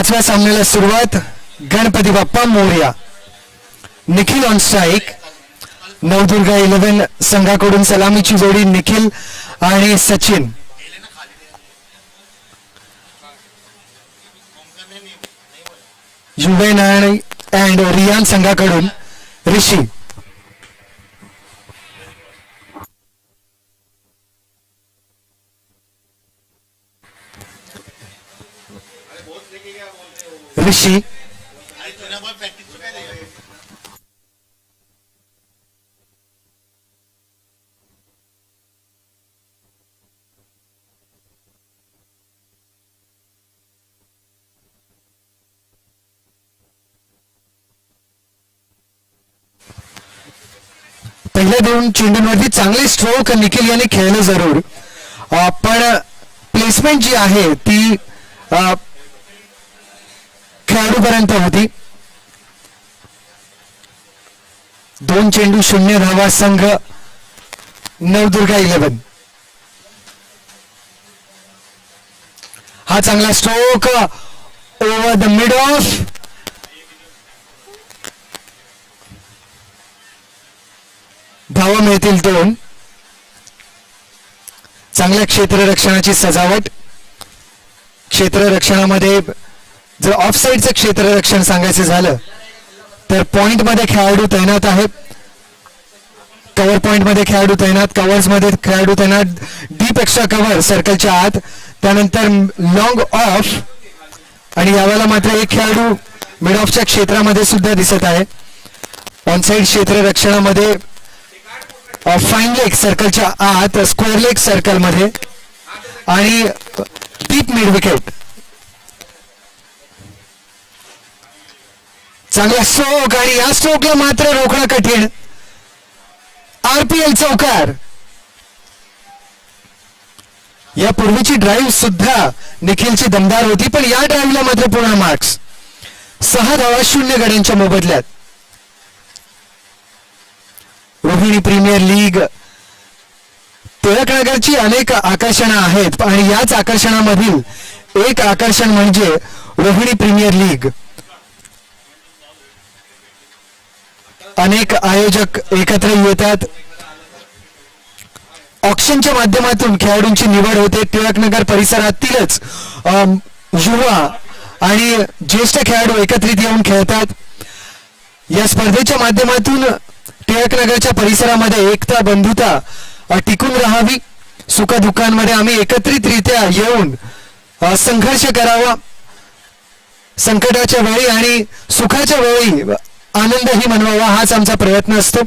पाचव्या सामन्याला सुरुवात. गणपती बाप्पा मोरया. Nikhil on strike. नवदुर्गा 11 संघाकडून सलामीची जोडी निखिल आणि सचिन. युवेन अँड रियान संघाकडून ऋषी. ऋषी पहिल्या दोन चेंडूंवरती चांगले स्ट्रोक निखिल यांनी खेळले जरूर, पण प्लेसमेंट जी आहे ती खेळाडूपर्यंत होती. 2 चेंडू 0 धावा. संघ नवदुर्गा 11. हा चांगला stroke over the mid of. धावा मिळतील 2. चांगल्या क्षेत्ररक्षणाची सजावट. क्षेत्ररक्षणामध्ये जर ऑफसाईडचं क्षेत्ररक्षण सांगायचं झालं तर पॉइंट मध्ये खेळाडू तैनात आहेत. कव्हर पॉइंट मध्ये खेळाडू तैनात, कव्हर्स मध्ये खेळाडू तैनात, डीप एक्स्ट्रा कव्हर सर्कलच्या आत, त्यानंतर लॉंग ऑफ. आणि यावेळेला मात्र एक खेळाडू मिड ऑफच्या क्षेत्रामध्ये सुद्धा दिसत आहे. ऑनसाईड क्षेत्ररक्षणामध्ये फाईन लेग सर्कलच्या आत, स्क्वेअर लेग सर्कल मध्ये आणि डीप मिड विकेट. चांगला स्ट्रोक आणि या स्ट्रोकला मात्र रोखणं कठीण. RPL चौकार. या पूर्वीची ड्राईव्ह सुद्धा निखिलची दमदार होती, पण या ड्राईव्हला मात्र पूर्ण मार्क्स. 6 धावा 0 गड्यांच्या मोबदल्यात. Rohini premier league. टिळकनगरची अनेक आकर्षणं आहेत आणि याच आकर्षणामधील एक आकर्षण म्हणजे रोहिणी प्रीमियर लीग. अनेक आयोजक एकत्र येतात. ऑक्शनच्या माध्यमातून खेळाडूंची निवड होते. टिळकनगर परिसरातीलच युवा आणि ज्येष्ठ खेळाडू एकत्रित येऊन खेळतात. या स्पर्धेच्या माध्यमातून टिळकनगरच्या परिसरामध्ये एकता बंधुता टिकून राहावी. सुखदुःखांमध्ये आम्ही एकत्रितरित्या येऊन संघर्ष करावा. संकटाच्या वेळी आणि सुखाच्या वेळी आनंदही मनवावा, हाच आमचा प्रयत्न असतो.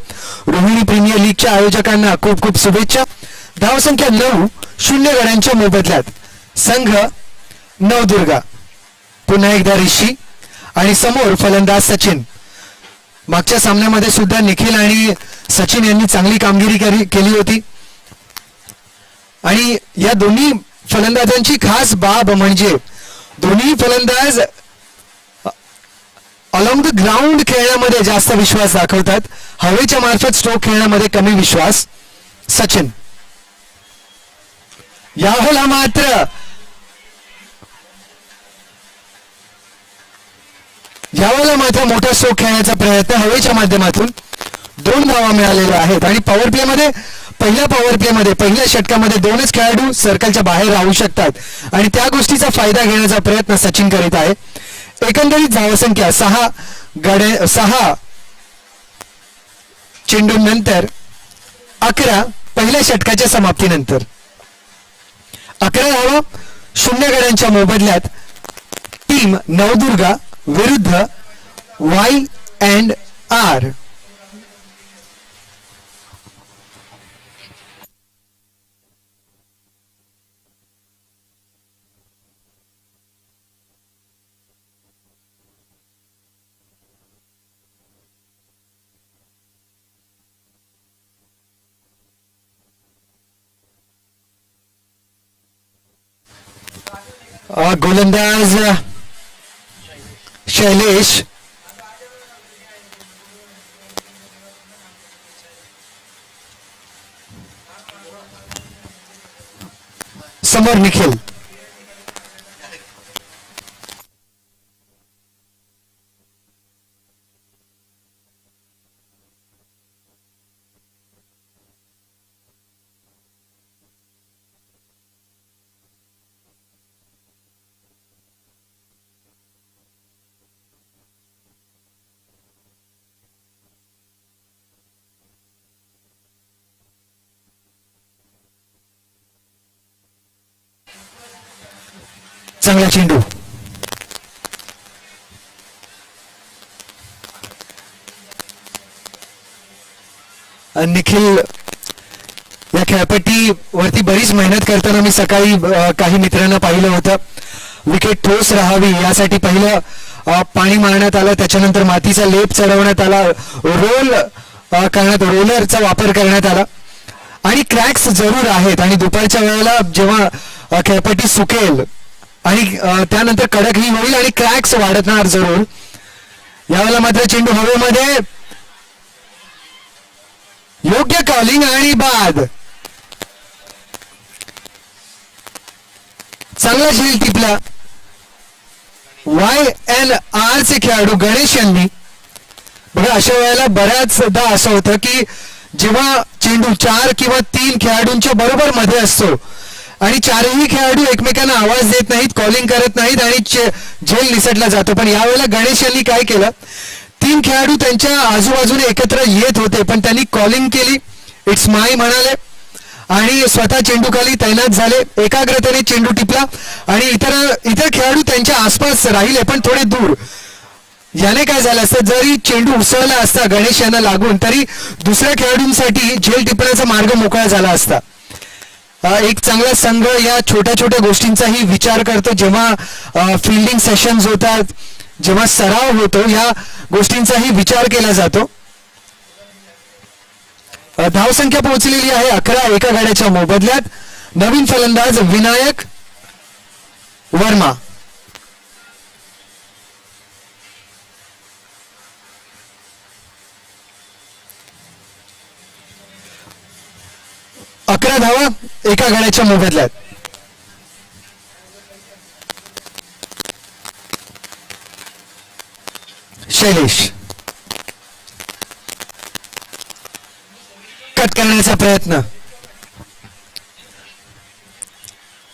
रोहिणी प्रीमियर लीगच्या आयोजकांना खूप खूप शुभेच्छा. धावसंख्या 9, 0 गड्यांच्या मोबदल्यात. संघ नवदुर्गा. पुन्हा एकदा ऋषी आणि समोर फलंदाज सचिन. मागच्या सामन्यामध्ये सुद्धा निखिल आणि सचिन यांनी चांगली कामगिरी केली होती. आणि या दोन्ही फलंदाजांची खास बाब म्हणजे दोन्ही फलंदाज अलॉंग द ग्राउंड खेळण्यामध्ये जास्त विश्वास दाखवतात, हवेच्या मार्फत स्ट्रोक खेळण्यामध्ये कमी विश्वास. सचिन यावेळेला मात्र मोठा स्ट्रोक खेळण्याचा प्रयत्न हवेच्या माध्यमातून. 2 धावा मिळालेल्या आहेत आणि पॉवर प्ले मध्ये पहिल्या षटकामध्ये 2च खेळाडू सर्कलच्या बाहेर राहू शकतात आणि त्या गोष्टीचा फायदा घेण्याचा प्रयत्न सचिन करीत आहे. एकंदरीत धावसंख्या 6 चेंडूंनंतर 11 पहिल्या षटकाच्या समाप्तीनंतर. 11 धावा 0 गड्यांच्या मोबदल्यात. टीम नवदुर्गा विरुद्ध Y&R. गोलंदाज शैलेश. समोर निखिल. चांगला चेंडू. निखिल या खेळपट्टीवरती बरीच मेहनत करताना मी सकाळी काही मित्रांना पाहिलं होतं. विकेट ठोस राहावी यासाठी पहिलं पाणी मारण्यात आलं, त्याच्यानंतर मातीचा लेप चढवण्यात आला, रोलरचा वापर करण्यात आला आणि क्रॅक्स जरूर आहेत. आणि दुपारच्या वेळेला जेव्हा खेळपट्टी सुकेल आणि त्यानंतर कडकही होईल आणि क्रॅक्स वाढणार जरूर. यावेळेला मात्र चेंडू हवेमध्ये, योग्य कॉलिंग आणि बाद. चांगला झेल टिपला. YNR चे खेळाडू गणेश यांनी. बघा अशा वेळेला बऱ्याचदा असं होतं की जेव्हा चेंडू 4 किंवा 3 खेळाडूंच्या बरोबर मध्ये असतो आणि चारही खेळाडू एकमेकांना आवाज देत नाहीत, कॉलिंग करत नाहीत आणि झेल निसटला जातो. पण यावेळेला गणेश यांनी काय केलं, 3 खेळाडू त्यांच्या आजूबाजूने एकत्र येत होते पण त्यांनी कॉलिंग केली, इट्स माय म्हणाले आणि स्वतः चेंडूखाली तैनात झाले. एकाग्रतेने चेंडू टिपला आणि इतर खेळाडू त्यांच्या आसपास राहिले पण थोडे दूर. याने काय झालं असतं, जरी चेंडू उसळला असता गणेश यांना लागून तरी दुसऱ्या खेळाडूंसाठी झेल टिपण्याचा मार्ग मोकळा झाला असता. एक चांगला संघ या छोट्या छोट्या गोष्टींचाही विचार करतो. जेव्हा फिल्डिंग सेशन्स होतात, जेव्हा सराव होतो, या गोष्टींचाही विचार केला जातो. धावसंख्या पोहोचलेली आहे 11 एका गाड्याच्या मोबदल्यात. नवीन फलंदाज विनायक वर्मा. अकरा धावा एका गाड्याच्या मोबदल्यात. शैलेश कट करण्याचा प्रयत्न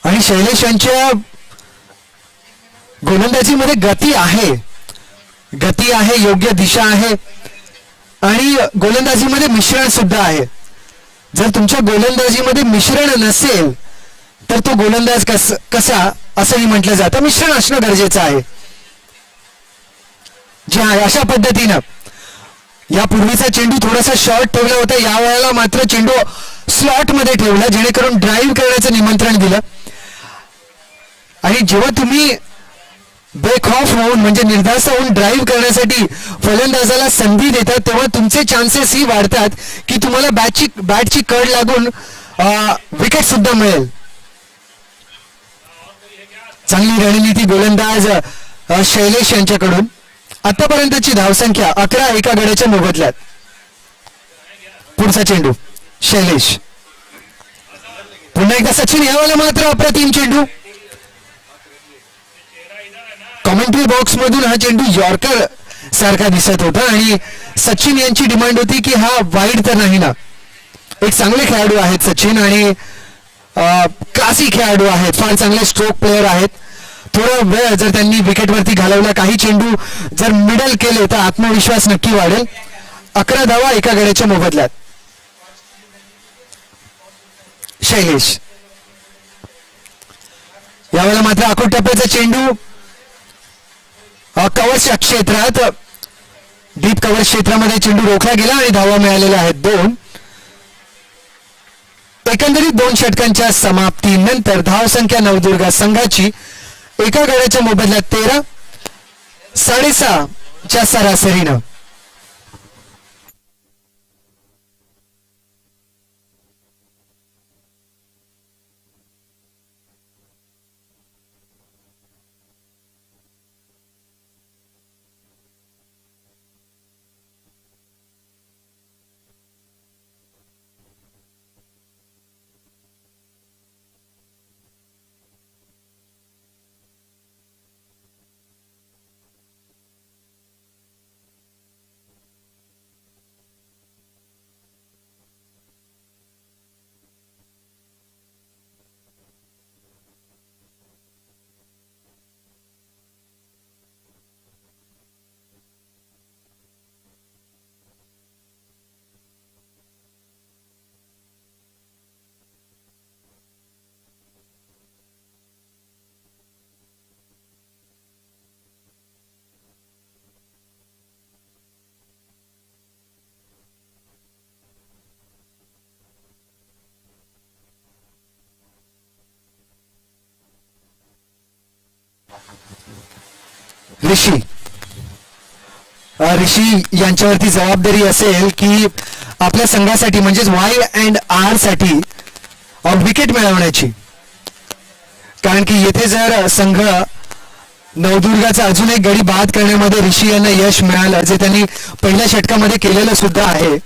आणि शैलेश यांच्या गोलंदाजीमध्ये गती आहे, योग्य दिशा आहे आणि गोलंदाजीमध्ये मिश्रण सुद्धा आहे. जर तुमच्या गोलंदाजीमध्ये मिश्रण नसेल तर तो गोलंदाज कसा असंही म्हटलं जातं. मिश्रण असणं गरजेचं आहे. जे आहे अशा पद्धतीनं यापूर्वीचा चेंडू थोडासा शॉर्ट ठेवला होता, या वेळेला मात्र चेंडू स्लॉट मध्ये ठेवला जेणेकरून ड्राईव्ह करण्याचं निमंत्रण दिलं. आणि जेव्हा तुम्ही बेखौफ होऊन म्हणजे निर्धास्त होऊन ड्राईव्ह करण्यासाठी फलंदाजाला संधी देतात तेव्हा तुमचे चान्सेस ही वाढतात की तुम्हाला बॅटची कड लागून विकेट सुद्धा मिळेल. चांगली रणनीती गोलंदाज शैलेश यांच्याकडून. आतापर्यंतची धावसंख्या 11 एका गड्याच्या मोबदल्यात. पुढचा चेंडू शैलेश, पुन्हा एकदा सचिन. यावेळेला मात्र अप्रतिम चेंडू. कॉमेंट्री बॉक्स मधून हा चेंडू यॉर्कर सारखा दिसत होता आणि सचिन यांची डिमांड होती की हा वाईड तर नाही ना. एक चांगले खेळाडू आहेत सचिन आणि क्लासी खेळाडू आहेत, फार चांगले स्ट्रोक प्लेयर आहेत. थोडा वेळ जर त्यांनी विकेटवरती घालवला, काही चेंडू जर मिडल केले तर आत्मविश्वास नक्की वाढेल. 11 धावा एका गड्याच्या मोबदल्यात. शैलेश यावेळेला मात्र आखूड टप्प्याचा चेंडू कव्हरच्या क्षेत्रात, डीप कव्हर क्षेत्रामध्ये चेंडू रोखला गेला आणि धावा मिळालेल्या आहेत 2. एकंदरीत 2 षटकांच्या समाप्तीनंतर धावसंख्या नवदुर्गा संघाची एका गड्याच्या मोबदल्यात 13, 6.5च्या सरासरीनं. ऋषी ऋषी यांच्यावरती जबाबदारी असेल की आपल्या संघासाठी म्हणजेच वाय अँड आर साठी विकेट मिळवण्याची, कारण की येथे जर संघ नवदुर्गाचा अजून एक गडी बाद करण्यामध्ये ऋषी यांना यश मिळालं, जे त्यांनी पहिल्या षटकामध्ये केलेलं सुद्धा आहे.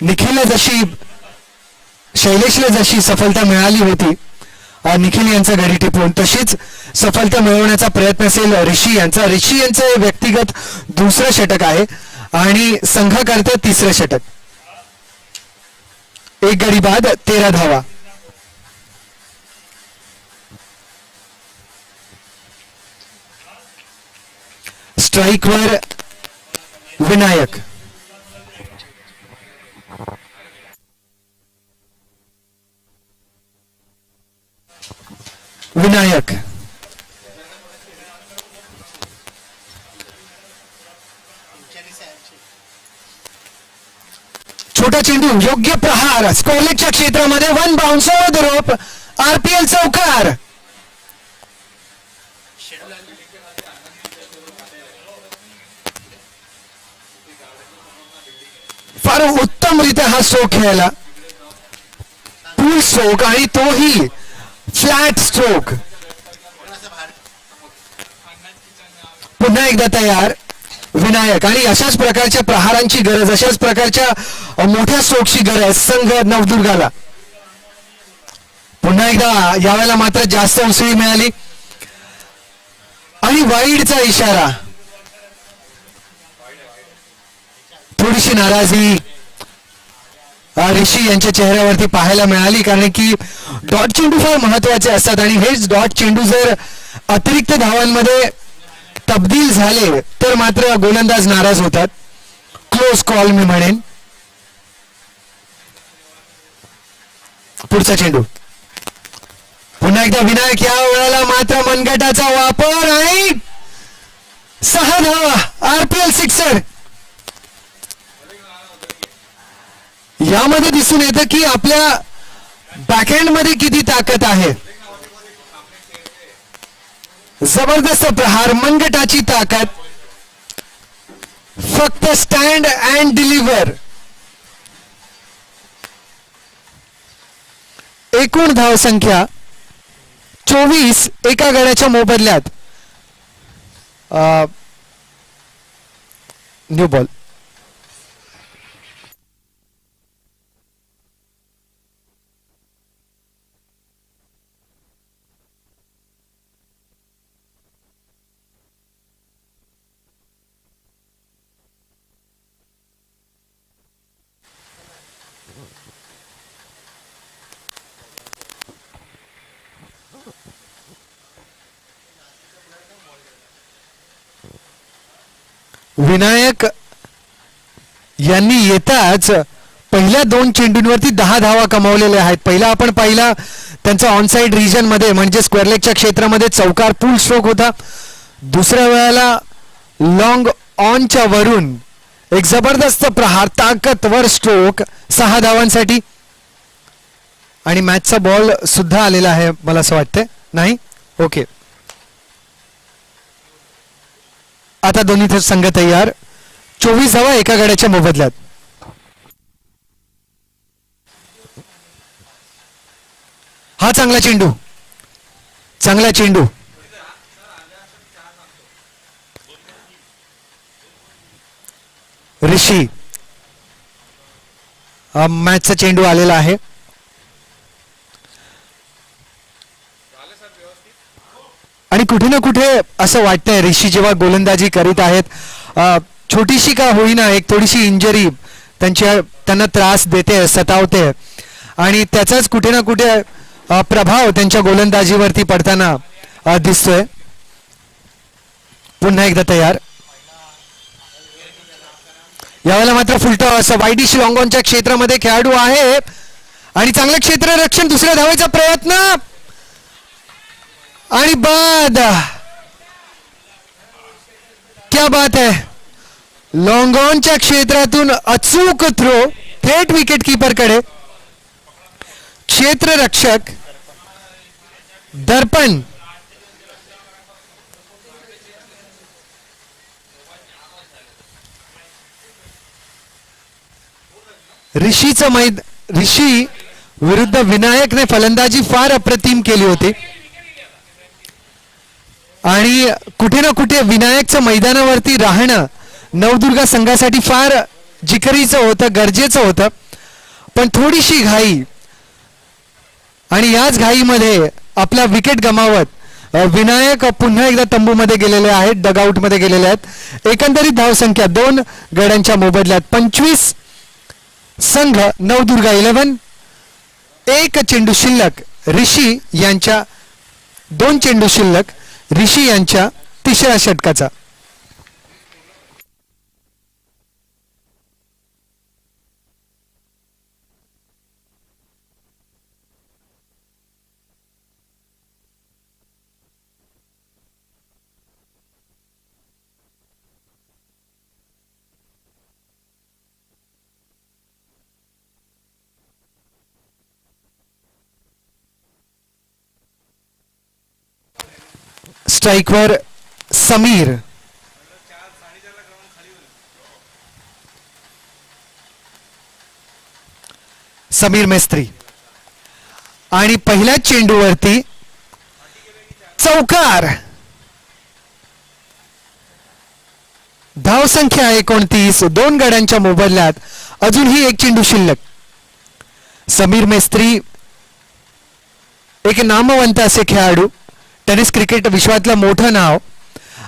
निखिलला जशी शैलेशला जशी सफलता मिळाली होती निखिल यांचा गडी टिपून, तशीच सफलता मिळवण्याचा प्रयत्न असेल ऋषी यांचा. ऋषी यांचं व्यक्तिगत दुसरं षटक आहे आणि संघाकरता तिसरं षटक. एक गडी बाद 13 धावा. स्ट्राईकवर विनायक. विनायक छोटा चेंडू, योग्य प्रहार, स्क्वेअरलेगच्या क्षेत्रामध्ये one bounce over the rope, RPL चौकार. फार उत्तमरित्या हा स्ट्रोक खेळला, पूल स्ट्रोक आणि तोही फ्लॅट स्ट्रोक. पुन्हा एकदा तयार विनायक. आणि अशाच प्रकारच्या प्रहारांची गरज, अशाच प्रकारच्या मोठ्या स्ट्रोकची गरज संघ नवदुर्गाला. पुन्हा एकदा यावेळेला मात्र जास्त उसळी मिळाली आणि वाईडचा इशारा. थोडीशी नाराजी ऋषी यांच्या चेहऱ्यावरती पाहायला मिळाली, कारण की डॉट चेंडू फार महत्वाचे असतात आणि हेच डॉट चेंडू जर अतिरिक्त धावांमध्ये तब्दील झाले तर मात्र गोलंदाज नाराज होतात. क्लोज कॉल मी म्हणेन. पुढचा चेंडू पुन्हा एकदा विनायक. या वेळेला मात्र मनगटाचा वापर आणि 6 धावा, आरपीएल सिक्सर. यामध्ये दिसून येतं की आपल्या बॅकहँड मध्ये किती ताकद आहे. जबरदस्त प्रहार, मनगटाची ताकद, फक्त स्टँड अँड डिलिव्हर. एकूण धावसंख्या 24 एका गड्याच्या मोबदल्यात. New ball. विनायक यांनी येताच पहिल्या 2 चेंडूंवरती 10 धावा कमावलेल्या आहेत. पहिला आपण पाहिला त्यांचा ऑनसाइड रिजन मध्ये म्हणजे स्क्वेअरलेगच्या क्षेत्रामध्ये चौकार पूल स्ट्रोक होता. दुसऱ्या वेळेला लॉंग ऑनच्या वरून एक जबरदस्त प्रहार, ताकदवर स्ट्रोक 6 धावांसाठी. आणि मॅचचा बॉल सुद्धा आलेला आहे मला असं वाटतंय. नाही, ओके. आता दोन्ही संघ तयार. 24 धावा एका गड्याच्या मोबदल्यात. हा चांगला चेंडू, चांगला चेंडू. ऋषी. मॅचचा चेंडू आलेला आहे. आणि कुठे ना कुठे असं वाटतंय ऋषी जेव्हा गोलंदाजी करीत आहेत, छोटीशी का होईना एक थोडीशी इंजरी त्यांना त्रास देते, सतावते आणि त्याचाच कुठे ना कुठे प्रभाव त्यांच्या गोलंदाजीवरती पडताना दिसतोय. पुन्हा एकदा तयार. यावेळेला मात्र फुलटॉस असं वाईडिश लॉंगॉनच्या क्षेत्रामध्ये खेळाडू आहे आणि चांगलं क्षेत्ररक्षण. दुसऱ्या धावेचा प्रयत्न आणि बाद. क्या बात है. लॉंगॉनच्या क्षेत्रातून अचूक थ्रो थेट विकेट कीपरकडे. क्षेत्ररक्षक दर्पण ऋषी विरुद्ध विनायकने फलंदाजी फार अप्रतिम केली होती आणि कुठे ना कुठे विनायकचं मैदानावरती राहणं नवदुर्गा संघासाठी फार जिकरीचं होतं, गरजेचं होतं. पण थोडीशी घाई आणि याच घाईमध्ये आपला विकेट गमावत विनायक पुन्हा एकदा तंबूमध्ये गेलेले आहेत, डगआउटमध्ये गेलेले आहेत. एकंदरीत धावसंख्या 2 गड्यांच्या मोबदल्यात 25. संघ नवदुर्गा 11. एक चेंडू शिल्लक ऋषी यांच्या 2 चेंडू शिल्लक ऋषी यांच्या तिसऱ्या षटकाचा. स्ट्राइकवर समीर. समीर मेस्त्री आणि पहिल्या चेंडूवरती चौकार. धावसंख्या 29. 2 गड्यांच्या मोबदल्यात अजूनही एक चेंडू शिल्लक. समीर मेस्त्री एक नामवंत असे खेळाडू, टेनिस क्रिकेट विश्वातलं मोठं नाव.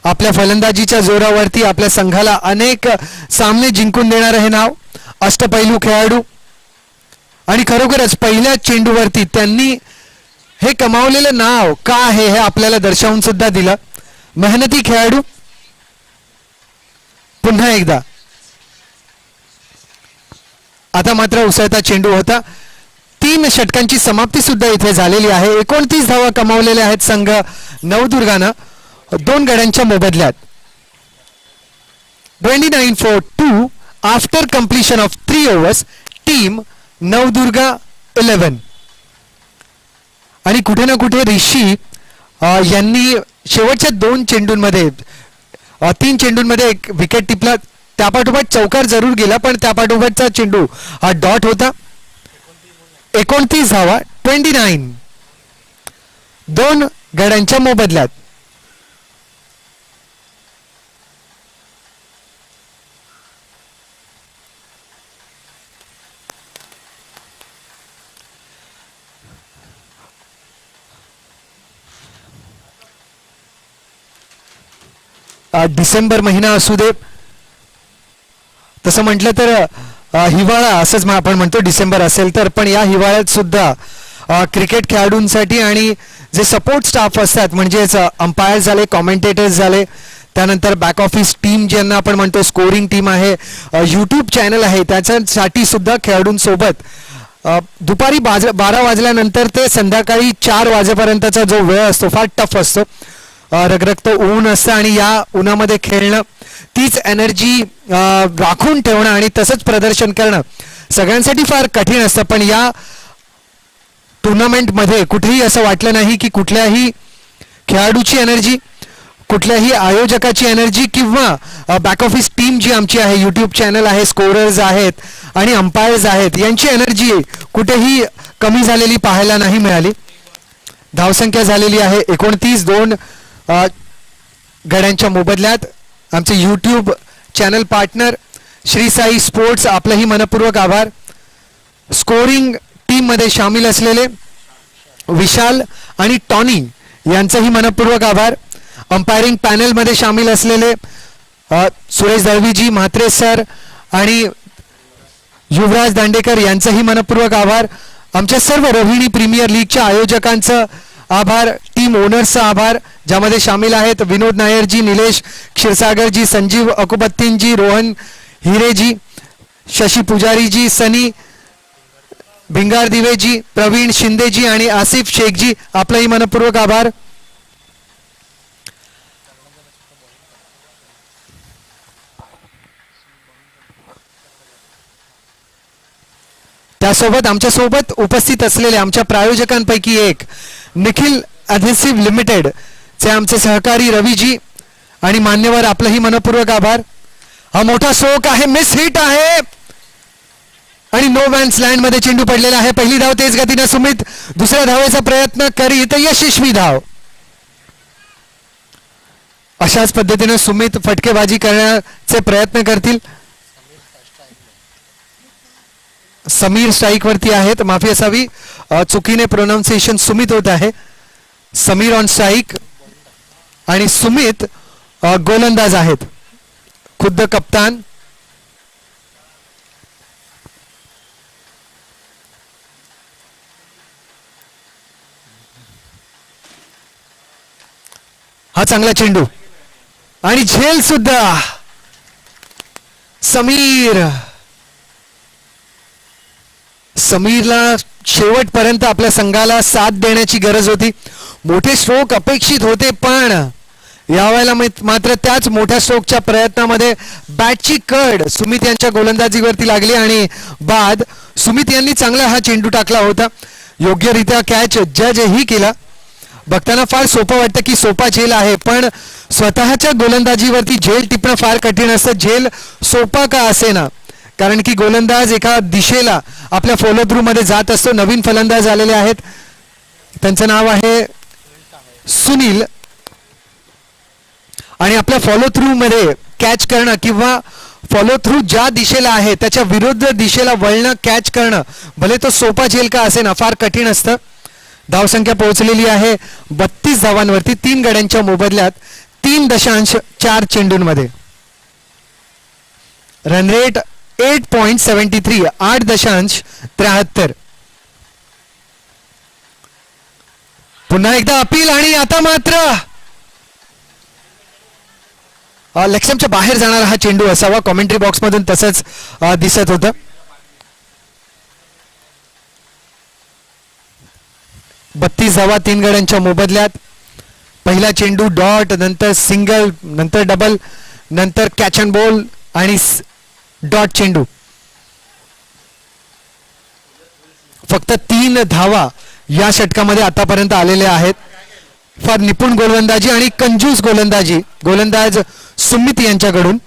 आपल्या फलंदाजीच्या जोरावरती आपल्या संघाला अनेक सामने जिंकून देणारं हे नाव. अष्टपैलू खेळाडू आणि खरोखरच पहिल्या चेंडूवरती त्यांनी हे कमावलेलं नाव का आहे हे आपल्याला दर्शवून सुद्धा दिलं. मेहनती खेळाडू. पुन्हा एकदा आता मात्र उसळता चेंडू होता. 3 षटकांची समाप्ती सुद्धा इथे झालेली आहे. 29 धावा कमावलेल्या आहेत संघ नवदुर्गानं 2 गड्यांच्या मोबदल्यात. 29 for 2 after completion of 3 overs. Team Navdurga 11. आणि कुठे ना कुठे ऋषी यांनी शेवटच्या 2 चेंडूंमध्ये 3 चेंडूंमध्ये एक विकेट टिपला. त्यापाठोपाठ चौकार जरूर गेला पण त्यापाठोपाठचा चेंडू हा डॉट होता. 29 धावा 29. 2 गड्यांच्या मोबदल्यात. डिसेंबर महिना असू दे, तसं म्हटलं तर हिवाळा असंच आपण म्हणतो डिसेंबर असेल तर, पण या हिवाळ्यात सुद्धा क्रिकेट खेळाडूंसाठी आणि जे सपोर्ट स्टाफ असतात म्हणजेच अंपायर झाले, कॉमेंटेटर्स झाले, त्यानंतर बॅक ऑफिस टीम ज्यांना आपण म्हणतो, स्कोरिंग टीम आहे, यूट्यूब चॅनल आहे, त्याच्यासाठी सुद्धा खेळाडूंसोबत दुपारी 12 वाजल्यानंतर ते संध्याकाळी 4 वाजेपर्यंतचा जो वेळ असतो फार टफ असतो. रगरगत ऊन असतं आणि या उन्हामध्ये खेळणं, तीच एनर्जी राखून ठेवणं आणि तसंच प्रदर्शन करणं सगळ्यांसाठी फार कठीण असतं. पण या टुर्नामेंटमध्ये कुठेही असं वाटलं नाही की कुठल्याही खेळाडूची एनर्जी, कुठल्याही आयोजकाची एनर्जी किंवा बॅक ऑफिस टीम जी आमची आहे, यूट्यूब चॅनल आहे, स्कोरर्स आहेत आणि अंपायर्स आहेत, यांची एनर्जी कुठेही कमी झालेली पाहायला नाही मिळाली. धावसंख्या झालेली आहे 29. 2 गड्यांच्या मोबदल्यात. आमचे YouTube channel partner Shri Sai sports, आपलंही मनपूर्वक आभार. स्कोरिंग टीम मध्ये सामील असलेले विशाल आणि टॉनी यांचंही मनपूर्वक आभार. अंपायरिंग पॅनल मध्ये सामील असलेले सुरेश दळवीजी, म्हात्रे सर आणि युवराज दांडेकर यांचंही मनपूर्वक आभार. आमच्या सर्व रोहिणी प्रीमियर लीगच्या आयोजकांचं आभार, टीम ओनर्सचा आभार, ज्यामध्ये सामील आहेत विनोद नायरजी, निलेश क्षीरसागरजी, संजीव अकुबत्तीनजी, रोहन हिरेजी, शशी पुजारीजी, सनी भिंगार दिवेजी, प्रवीण शिंदेजी आणि आसिफ शेखजी, आपलाही मनपूर्वक आभार. त्यासोबत आमच्यासोबत उपस्थित असलेले आमच्या प्रायोजकांपैकी एक निखिल अधेसिव्ह लिमिटेड चे आमचे सहकारी रवीजी आणि मान्यवर, आपलंही मनपूर्वक आभार. हा मोठा स्ट्रोक आहे, मिस हिट आहे आणि नो मॅन्स लँड मध्ये चेंडू पडलेला आहे. पहिली धाव तेज गतीने सुमित दुसऱ्या धावेचा प्रयत्न करीत यशस्वी धाव. अशाच पद्धतीने सुमित फटकेबाजी करण्याचे प्रयत्न करतील. समीर स्ट्राईक वरती आहेत, माफी असावी, चुकीने प्रोनाउन्सिएशन सुमित होत आहे. समीर ऑन स्ट्राईक आणि सुमित गोलंदाज आहेत, खुद्द कप्तान. हा चांगला चेंडू आणि झेल सुद्धा. समीरला शेवटपर्यंत आपल्या संघाला साथ देण्याची गरज होती. मोठे स्ट्रोक अपेक्षित होते, पण यावेळेला मात्र त्याच मोठ्या स्ट्रोकच्या प्रयत्नामध्ये बॅटची कड सुमित यांच्या गोलंदाजीवरती लागली आणि बाद सुमित यांनी चांगला हा चेंडू टाकला होता. योग्यरित्या कॅच जजही केला. बघताना फार सोपं वाटतं की सोपा झेल आहे, पण स्वतःच्या गोलंदाजीवरती झेल टिपणं फार कठीण असतं. झेल सोपा का असेना, कारण की गोलंदाज एका दिशेला आपल्या फॉलो थ्रू मध्ये जात असतो. नवीन फलंदाज आलेले आहेत, त्यांचं नाव आहे सुनील, आणि आपल्या फॉलो थ्रू मध्ये कॅच करणं किंवा फॉलो थ्रू ज्या दिशेला आहे त्याच्या विरुद्ध दिशेला वळणं, कॅच करणं, भले तो सोपा झेल का असेना, फार कठीण असतं. धावसंख्या पोहोचलेली आहे 32 धावांवरती 3 गड्यांच्या मोबदल्यात 3.4 चेंडूंमध्ये. Run rate 8.73, 8.73. पुन्हा एकदा अपील आणि आता मात्र लक्ष्यमच्या बाहेर जाणारा हा चेंडू असावा. कॉमेंट्री बॉक्स मधून तसंच दिसत होतं. बत्तीस धावा 3 गड्यांच्या मोबदल्यात. पहिला चेंडू डॉट, नंतर सिंगल, नंतर डबल, नंतर कॅच अँड बॉल आणि डॉट चेंडू. फक्त 3 धावा या षटकामध्ये आतापर्यंत आलेल्या आहेत. फार निपुण गोलंदाजी आणि कंजूस गोलंदाजी गोलंदाज सुमित यांच्याकडून.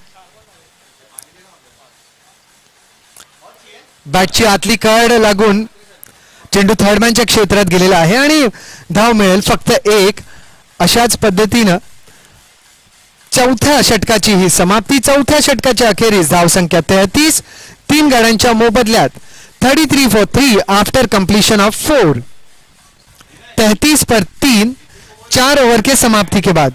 बॅटची आतली कड लागून चेंडू थर्डमॅनच्या क्षेत्रात गेलेला आहे आणि धाव मिळेल फक्त 1. अशाच पद्धतीनं चौथ्या षटकाची ही समाप्ती. चौथ्या षटकाच्या अखेरीस धावसंख्या 33, 3 गड्यांच्या मोबदल्यात 33 for 3 आफ्टर कंप्लीशन ऑफ 4. 33 पर 3, 4 ओवर के समाप्ति के बाद.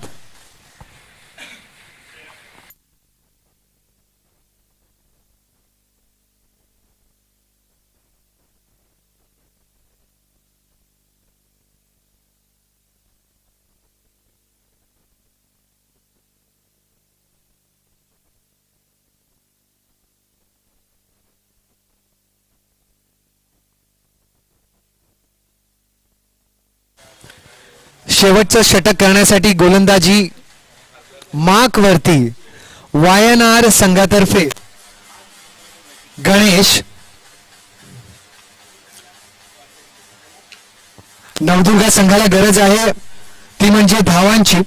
शेवटचं षटक करण्यासाठी गोलंदाजी मार्क वरती वायएनआर संघातर्फे गणेश, नवदुर्गा संघाला गरज आहे ती म्हणजे धावांची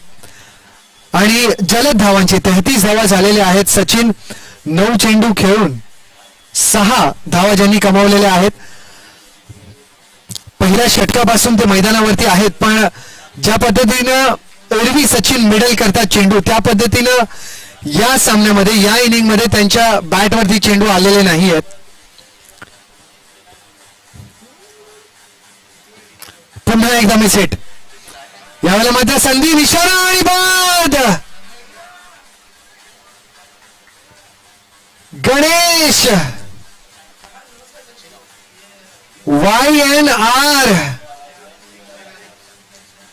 आणि जलद धावांची. 33 धावा झालेल्या आहेत. सचिन 9 चेंडू खेळून 6 धावा ज्यांनी कमावलेल्या आहेत. पहिल्या षटकापासून ते मैदानावरती आहेत, पण ज्या पद्धतीनं एरवी सचिन मिडल करतात चेंडू, त्या पद्धतीनं या सामन्यामध्ये या इनिंग मध्ये त्यांच्या बॅटवरती चेंडू आलेले नाही आहेत. पुन्हा एकदा मिस हिट. यावेळेला मात्र संधी, निशाणा आणि बाद. गणेश वायएनआर,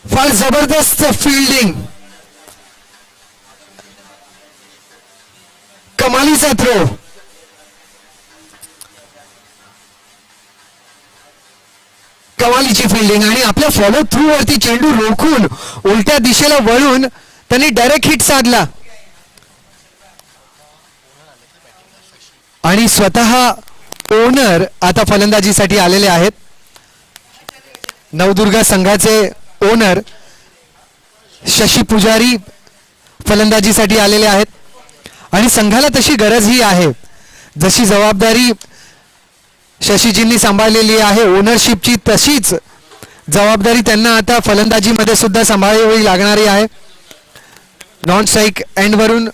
फार जबरदस्त फील्डिंग, कमालीचा थ्रो. कमालीची फिल्डिंग आणि आपल्या फॉलो थ्रू वरती चेंडू रोखून उलट्या दिशेला वळून त्यांनी डायरेक्ट हिट साधला आणि स्वतः ओनर आता फलंदाजीसाठी आलेले आहेत. नवदुर्गा संघाचे ओनर शशी पुजारी फलंदाजीसाठी आलेले आहेत आणि संघाला तशी गरजही आहे. जशी जबाबदारी शशीजींनी सांभाळलेली आहे ओनरशिपची, तशीच जबाबदारी त्यांना आता फलंदाजीमध्ये सुद्धा सांभाळावी लागणारी आहे. नॉन स्ट्राईक एंडवरून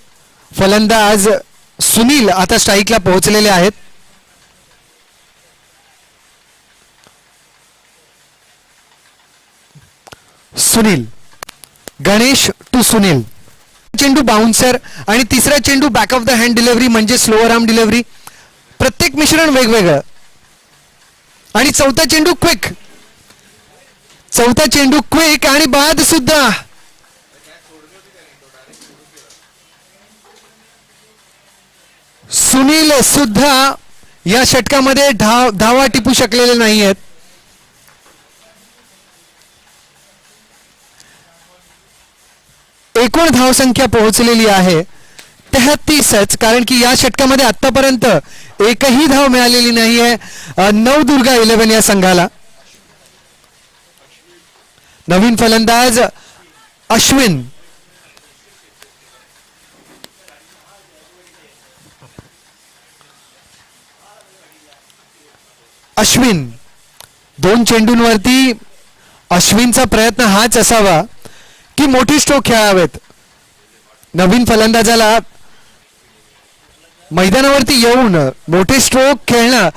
फलंदाज सुनील आता स्ट्राईकला पोहोचलेले आहेत. सुनील, गणेश टू सुनील. चेंडू बाउन्सर आणि तिसरा चेंडू back of the hand delivery म्हणजे स्लोअर आर्म डिलिव्हरी. प्रत्येक मिश्रण वेगवेगळं. आणि चौथा चेंडू क्विक. चौथा चेंडू क्विक आणि बाद सुद्धा. सुनील सुद्धा या षटकामध्ये धावा टिपू शकलेले नाही आहेत. एकूण धावसंख्या पोहोचलेली आहे 33च, कारण की या षटकामध्ये आतापर्यंत एकही धाव मिळालेली नाहीये नवदुर्गा 11 या संघाला. नवीन फलंदाज अश्विन. अश्विन 2 चेंडूंवरती अश्विनचा प्रयत्न हाच असावा की मोठी स्ट्रोक खेळावेत. नवीन फलंदाजाला मैदानावरती येऊन मोठे स्ट्रोक खेळणं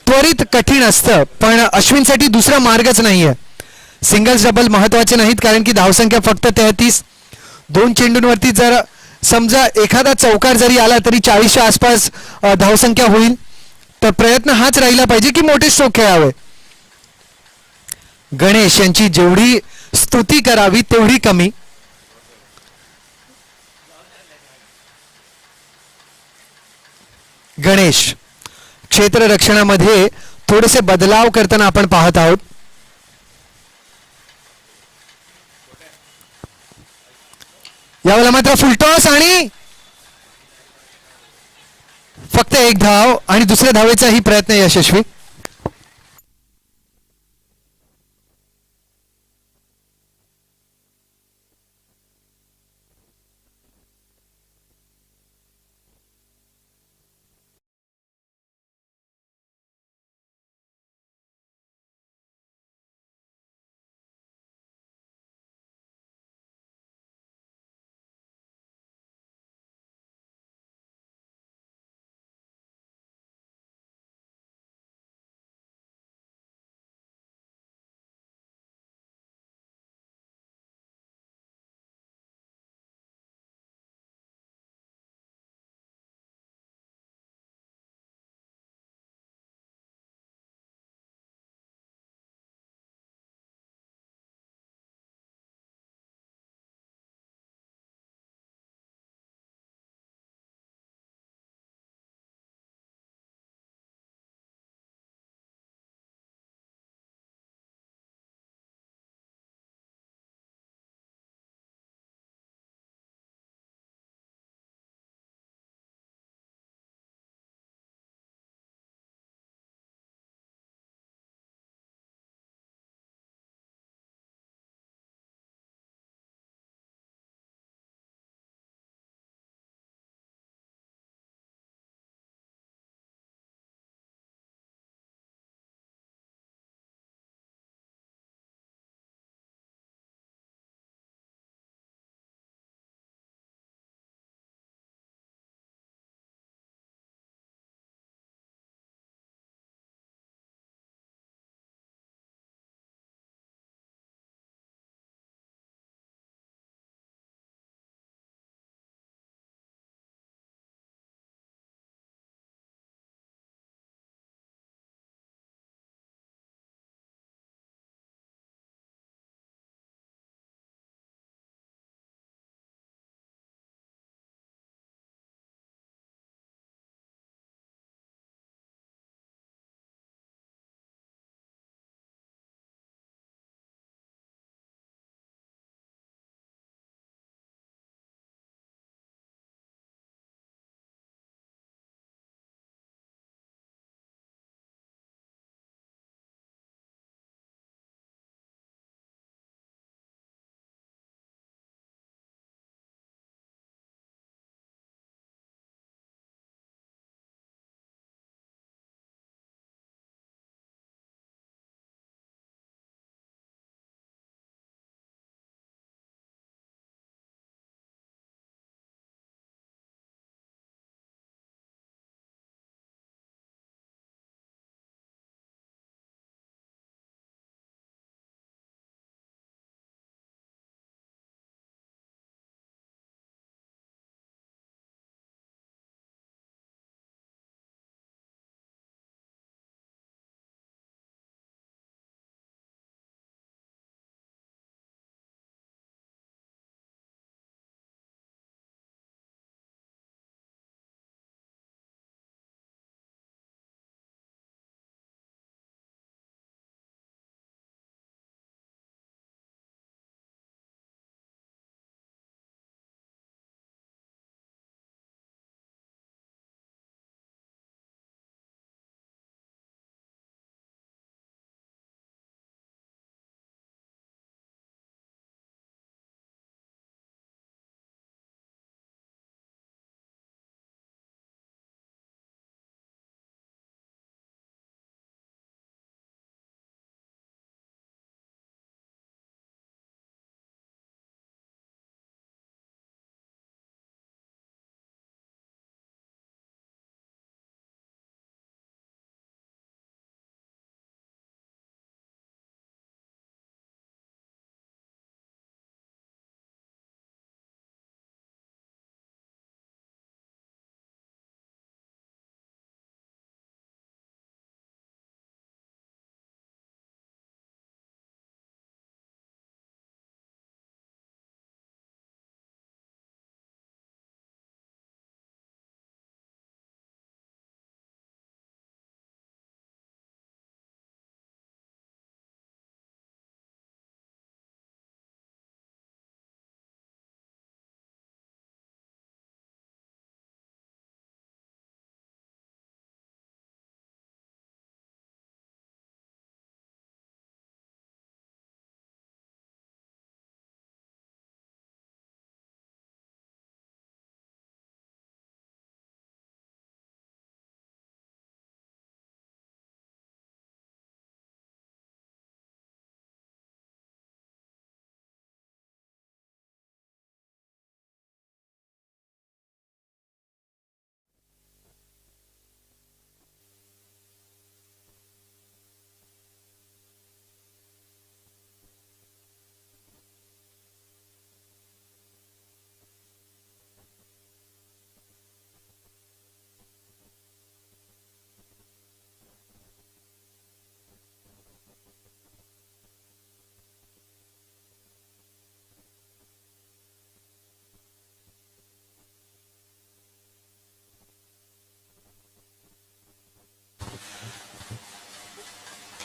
त्वरित कठीण असतं, पण अश्विनसाठी दुसरा मार्गच नाहीये. सिंगल्स डबल महत्वाचे नाहीत, कारण की धावसंख्या फक्त 33. 2 चेंडूंवरती जर समजा एखादा चौकार जरी आला तरी 40च्या आसपास धावसंख्या होईल. तर प्रयत्न हाच राहिला पाहिजे की मोठे स्ट्रोक खेळावे. गणेश यांची जेवढी स्तुती करावी तेवढी कमी. गणेश क्षेत्ररक्षणामध्ये थोडेसे बदलाव करताना आपण पाहत आहोत. यावेळेला मात्र फुलटॉस आणि फक्त एक धाव आणि दुसऱ्या धावेचाही प्रयत्न यशस्वी.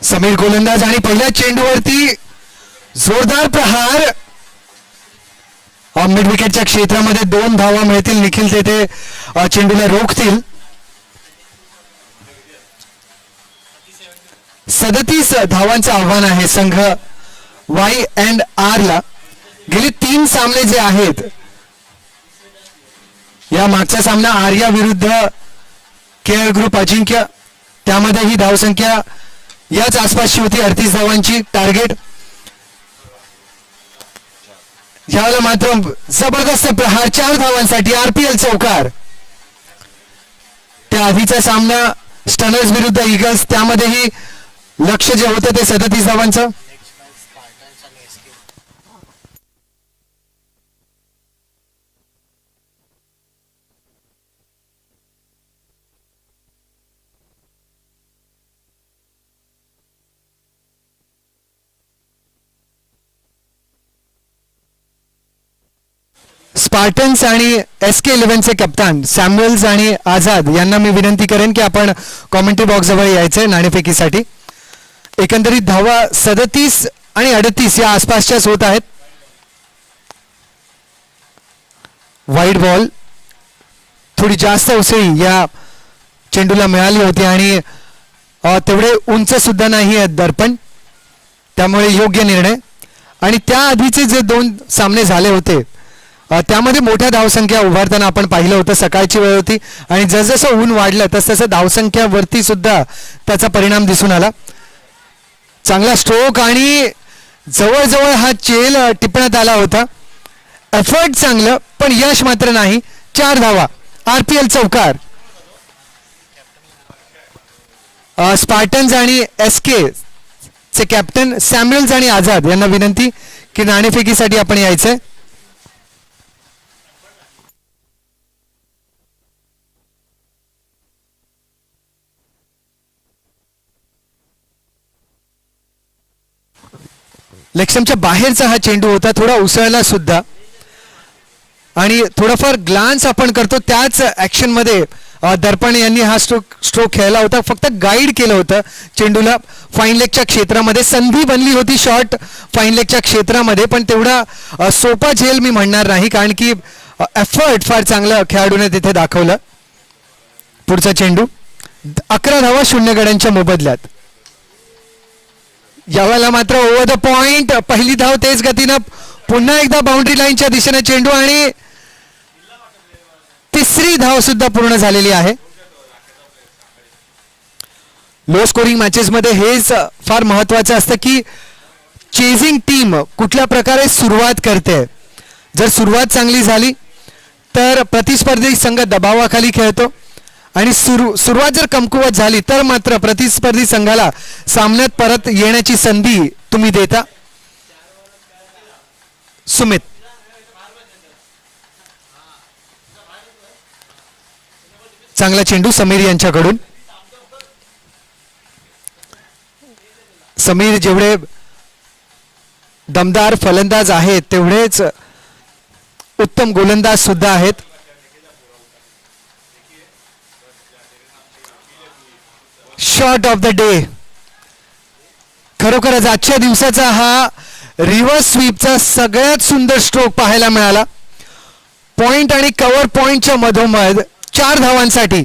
समीर गोलंदाज आणि पहिल्या चेंडूवरती जोरदार प्रहार. मिड विकेटच्या क्षेत्रामध्ये 2 धावा मिळतील. निखिल तेथे चेंडूला रोखतील. 37 धावांचं आव्हान आहे संघ Y&R ला. गेली 3 सामने जे आहेत, या मागचा सामना आर्या विरुद्ध केअर ग्रुप अजिंक्य, त्यामध्ये ही धावसंख्या याच आसपासची होती, 38 धावांची टार्गेट. यावेळेला मात्र जबरदस्त प्रहार 4 धावांसाठी RPL चौकार. त्या आधीचा सामना स्टनर्स विरुद्ध ईगल्स, त्यामध्येही लक्ष जे होतं ते 37 धावांचं. स्पार्टन्स आणि SK11चे कप्तान सॅम्युअल्स आणि आझाद यांना मी विनंती करेन की आपण कॉमेंट्री बॉक्स जवळ यायचंय नाणेफेकीसाठी. एकंदरीत धावा 37 आणि 38 या आसपासच्याच होत आहेत. वाईड बॉल थोडी जास्त उसळी या चेंडूला मिळाली होती आणि तेवढे उंच सुद्धा नाही आहेत दर्पण, त्यामुळे योग्य निर्णय. आणि त्या आधीचे जे 2 सामने झाले होते त्यामध्ये मोठ्या धावसंख्या उभारताना आपण पाहिलं होतं. सकाळची वेळ होती आणि जसजसं ऊन वाढलं तसतसं धावसंख्यावरती सुद्धा त्याचा परिणाम दिसून आला. चांगला स्ट्रोक आणि जवळजवळ हा चेल टिपण्यात आला होता. एफर्ट चांगलं पण यश मात्र नाही. 4 धावा RPL चौकार. स्पार्टन्स आणि SK चे कॅप्टन सॅम्युअल्स आणि आझाद यांना विनंती की नाणेफेकीसाठी आपण यायचंय. लेगस्टंपच्या बाहेरचा हा चेंडू होता, थोडा उसळला सुद्धा आणि थोडाफार ग्लान्स आपण करतो त्याच ऍक्शन मध्ये दर्पण यांनी हा स्ट्रोक खेळला होता. फक्त गाईड केलं होतं चेंडूला फाईन लेगच्या क्षेत्रामध्ये. संधी बनली होती शॉर्ट फाईन लेगच्या क्षेत्रामध्ये, पण तेवढा सोपा झेल मी म्हणणार नाही, कारण की एफर्ट फार चांगलं खेळाडूने तिथे दाखवलं. पुढचा चेंडू 11 धावा 0 गड्यांच्या मोबदल्यात. यावेळेला मात्र ओव्हर द पॉइंट पहिली धाव तेज गतीनं पुन्हा एकदा बाउंड्री लाईनच्या दिशेने चेंडू आणि 3री धाव सुद्धा पूर्ण झालेली आहे. लो स्कोरिंग मॅचेस मध्ये हेच फार महत्वाचं असतं की चेजिंग टीम कुठल्या प्रकारे सुरुवात करते. जर सुरुवात चांगली झाली तर प्रतिस्पर्धी संघ दबावाखाली खेळतो आणि सुरुवात जर कमकुवत झाली तर मात्र प्रतिस्पर्धी संघाला सामन्यात परत येण्याची संधी तुम्ही देता. सुमित चांगला चेंडू समीर यांच्याकडून. समीर जेवढे दमदार फलंदाज आहेत तेवढेच उत्तम गोलंदाज सुद्धा आहेत. Shot of the day. खरोखरच आजच्या दिवसाचा हा रिव्हर्स स्वीपचा सगळ्यात सुंदर स्ट्रोक पाहायला मिळाला. पॉइंट आणि कव्हर पॉइंटच्या मधोमध 4 धावांसाठी.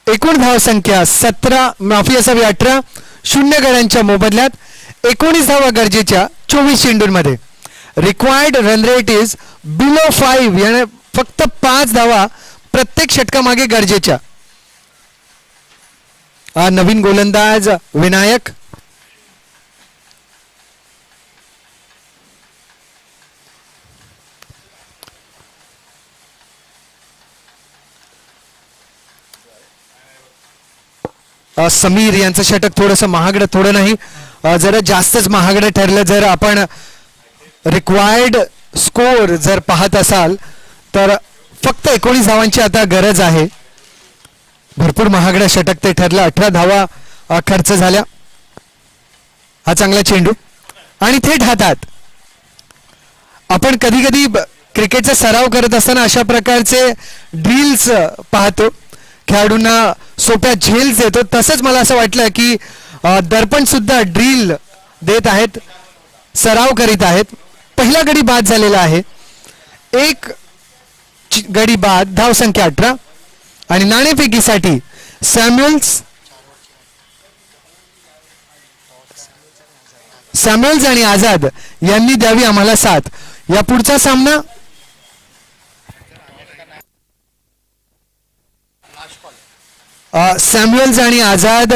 एकूण धावसंख्या 17 माफी असावी 18 0 गड्यांच्या मोबदल्यात. 19 धावा गरजेच्या 24 चेंडूंमध्ये. Required run rate is below 5, याने फक्त 5 धावा प्रत्येक षटकामागे गरजेच्या. नवीन गोलंदाज विनायक. समीर यांचं षटक थोडंसं महागडं, थोडं नाही जरा जास्तच महागडं ठरलं. जर आपण रिक्वायर्ड स्कोर जर पाहत असाल तर फक्त 19 धावांची आता गरज आहे. भरपूर महागडं षटक ते ठरलं. 18 धावा खर्च झाल्या. हा चांगला चेंडू आणि थेट हातात. आपण कधी कधी क्रिकेटचा सराव करत असताना अशा प्रकारचे ड्रिल्स पाहतो खेळाडूंना सोप्या झेल्स देतो, तसंच मला असं वाटलं की दर्पण सुद्धा ड्रिल देत आहेत, सराव करीत आहेत. पहिला गडी बाद झालेला आहे, एक गडी बाद, धावसंख्या 18. आणि नाणेफेकीसाठी सॅम्युअल्स आणि आझाद यांनी द्यावी आम्हाला साथ. या पुढचा सामना सॅम्युअल्स आणि आझाद.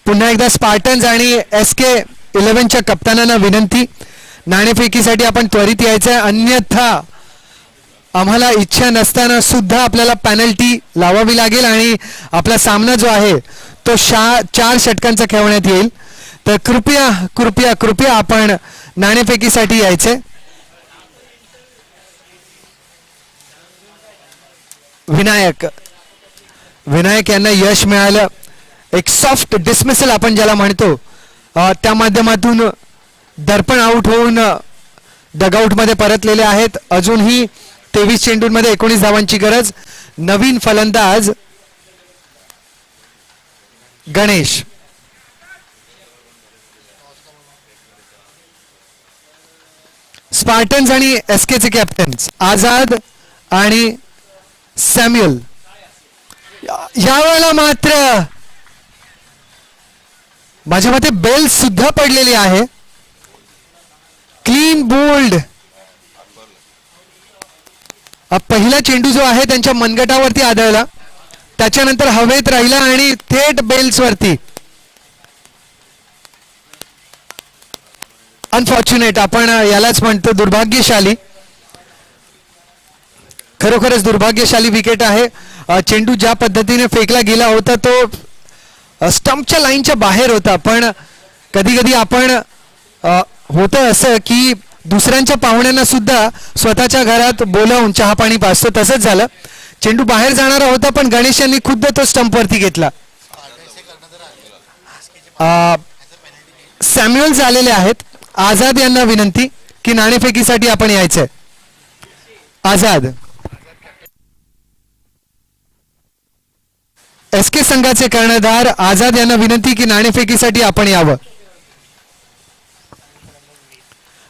पुन्हा एकदा स्पार्टन्स आणि SK 11च्या कप्तानांना विनंती, नाणेफेकीसाठी आपण त्वरित यायचं, अन्यथा आम्हाला इच्छा नसताना सुद्धा आपल्याला पेनल्टी लावावी लागेल आणि आपला सामना जो आहे तो 4 षटकांचा खेळवण्यात येईल. तर कृपया कृपया कृपया आपण नाणेफेकीसाठी यायचे. विनायक यांना यश मिळालं. एक सॉफ्ट डिसमिसल आपण ज्याला म्हणतो, त्या माध्यमातून दर्पण आउट होऊन डगआउटमध्ये परतलेले आहेत. अजूनही 23 चेंडूंमध्ये 19 धावांची गरज. नवीन फलंदाज गणेश. स्पार्टन्स आणि SKचे कॅप्टन्स आझाद आणि सॅम्युअल. यावेळेला मात्र माझ्या मते बेल सुद्धा पडलेली आहे. Clean bowled. पहिला चेंडू जो आहे त्यांच्या मनगटावरती आदळला, त्याच्यानंतर हवेत राहिला आणि थेट बेल्स वरती. अनफॉर्च्युनेट आपण यालाच म्हणतो, दुर्भाग्यशाली. खरोखरच दुर्भाग्यशाली विकेट आहे. चेंडू ज्या पद्धतीने फेकला गेला होता तो स्टंपच्या लाईनच्या बाहेर होता, पण कधी कधी आपण होतं असं की दुसऱ्यांच्या पाहुण्यांना सुद्धा स्वतःच्या घरात बोलावून चहा पाणी पाजतो, तसंच झालं. चेंडू बाहेर जाणारा होता पण गणेश यांनी खुद्द तो स्टंपवरती घेतला. सॅम्युअल्स आलेले आहेत. आझाद यांना विनंती की नाणेफेकीसाठी आपण यायचंय. आझाद. SK संघाचे कर्णधार आझाद यांना विनंती की नाणेफेकीसाठी आपण यावं.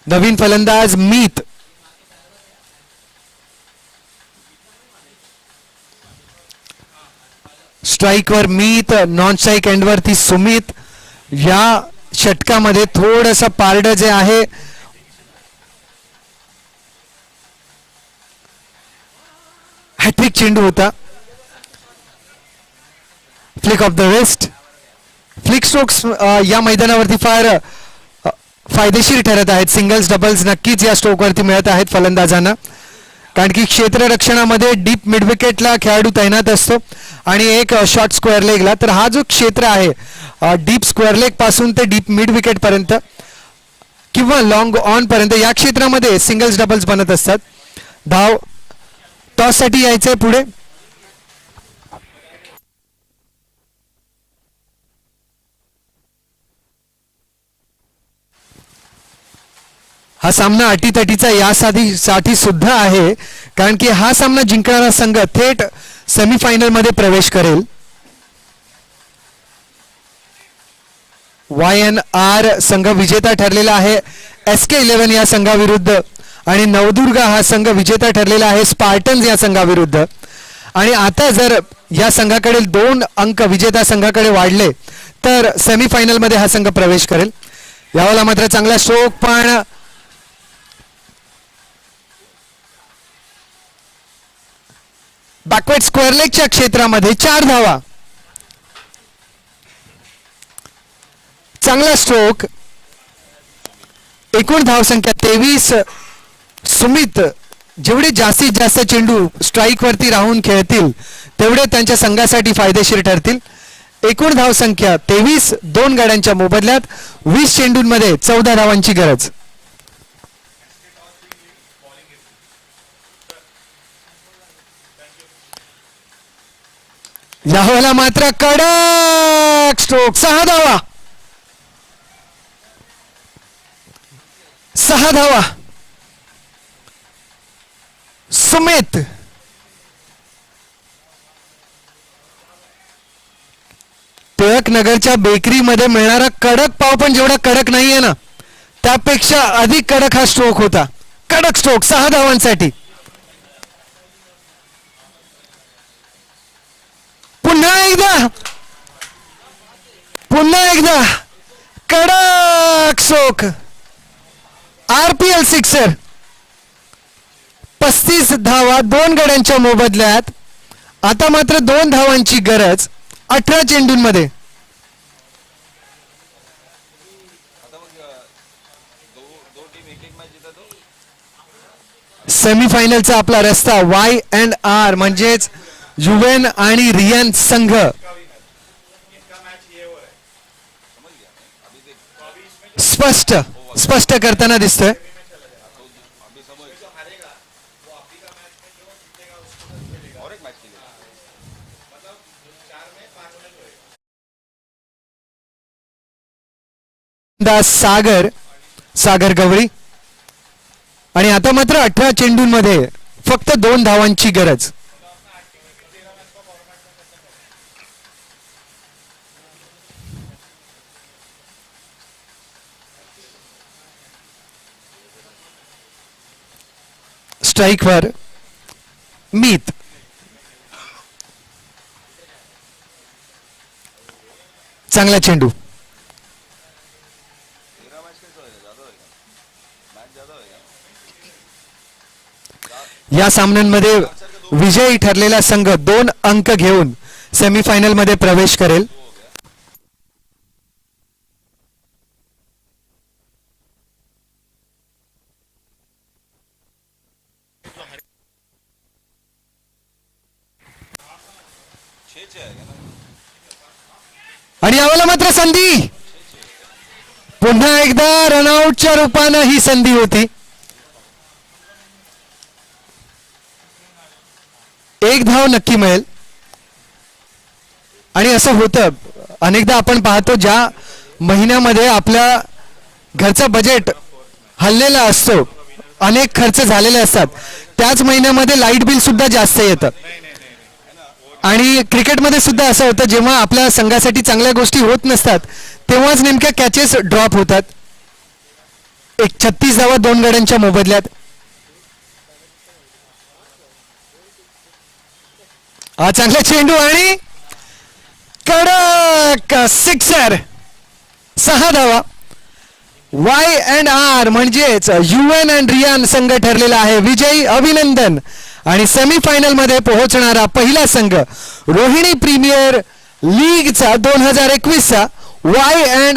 नवीन फलंदाज मीत. स्ट्राईकवर मीत, नॉन स्ट्राईक एंडवरती सुमित. या षटकामध्ये थोडस पारड जे आहे हॅट्रिक चेंडू होता. Flick off the waist. Flick strokes या मैदानावरती फार फायदेशीर ठरत आहेत. सिंगल्स डबल्स नक्कीच या स्ट्रोकवरती मिळत आहेत फलंदाजांना, कारण की क्षेत्ररक्षणामध्ये डीप मिड विकेटला खेळाडू तैनात असतो आणि एक शॉर्ट स्क्वेअर लेगला. तर हा जो क्षेत्र आहे डीप स्क्वेअर लेग पासून ते डीप मिड विकेट पर्यंत किंवा लॉंग ऑन पर्यंत, या क्षेत्रामध्ये सिंगल्स डबल्स बनत असतात. धाव टॉस साठी यायचंय पुढे. हा सामना अटीतटीचा यासाठी सुद्धा आहे, कारण की हा सामना जिंकणारा संघ थेट सेमीफायनल मध्ये प्रवेश करेल. YNR संघ विजेता ठरलेला आहे SK 11 या संघाविरुद्ध, आणि नवदुर्गा हा संघ विजेता ठरलेला आहे स्पार्टन्स या संघाविरुद्ध. आणि आता जर या संघाकडे 2 अंक विजेता संघाकडे वाढले तर सेमीफायनल मध्ये हा संघ प्रवेश करेल. यावेळेला मात्र चांगला स्ट्रोक, पण बॅकवर्ड स्क्वेअर लेगच्या क्षेत्रामध्ये 4 धावा. चांगला स्ट्रोक. एकूण धावसंख्या 23. सुमित जेवढे जास्तीत जास्त चेंडू स्ट्राईक वरती राहून खेळतील तेवढे त्यांच्या संघासाठी फायदेशीर ठरतील. एकूण धावसंख्या 23. 2 गाड्यांच्या मोबदल्यात 20 चेंडूंमध्ये 14 धावांची गरज. यावेळेला मात्र कडक स्ट्रोक. 6 धावा. 6 धावा. सुमित टिळक नगरच्या बेकरीमध्ये मिळणारा कडक पाव पण जेवढा कडक नाहीये ना, त्यापेक्षा अधिक कडक हा स्ट्रोक होता. कडक स्ट्रोक 6 धावांसाठी. पुन्हा एकदा कडक स्ट्रोक. RPL sixer. 35 धावा 2 गड्यांच्या मोबदल्यात. आता मात्र 2 धावांची गरज 18 चेंडूंमध्ये. सेमीफायनलचा आपला रस्ता Y&R म्हणजेच युवेन आणि रियान संघ. स्पष्ट करताना दिसतोय. सागर गवळी. आणि आता मात्र 18 चेंडूंमध्ये फक्त 2 धावांची गरज. स्ट्राईकवर मीत. चांगला चेंडू. या सामन्यांमध्ये विजयी ठरलेला संघ 2 अंक घेऊन सेमीफायनल मध्ये प्रवेश करेल. आणि यावेळेला मात्र संधी. पुन्हा एकदा रनआउटच्या रूपानं ही संधी होती. एक धाव नक्की मिळेल. आणि असं होतं अनेकदा आपण पाहतो ज्या महिन्यामध्ये आपल्या घरचा बजेट हल्लेला असतो, अनेक खर्च झालेले असतात, त्याच महिन्यामध्ये लाईट बिल सुद्धा जास्त येतं. आणि क्रिकेटमध्ये सुद्धा असं होतं जेव्हा आपल्या संघासाठी चांगल्या गोष्टी होत नसतात तेव्हाच नेमक्या कॅचेस ड्रॉप होतात. 36 धावा 2 गड्यांच्या मोबदल्यात. हा चांगला चेंडू आणि कडक सिक्सर. 6 धावा. Y&R म्हणजेच युएन आणि रियान संघ ठरलेला आहे विजयी. अभिनंदन. आणि सेमीफायनल मध्ये पोहोचणारा पहिला संघ रोहिणी प्रीमियर लीगचा 2021चा Y&R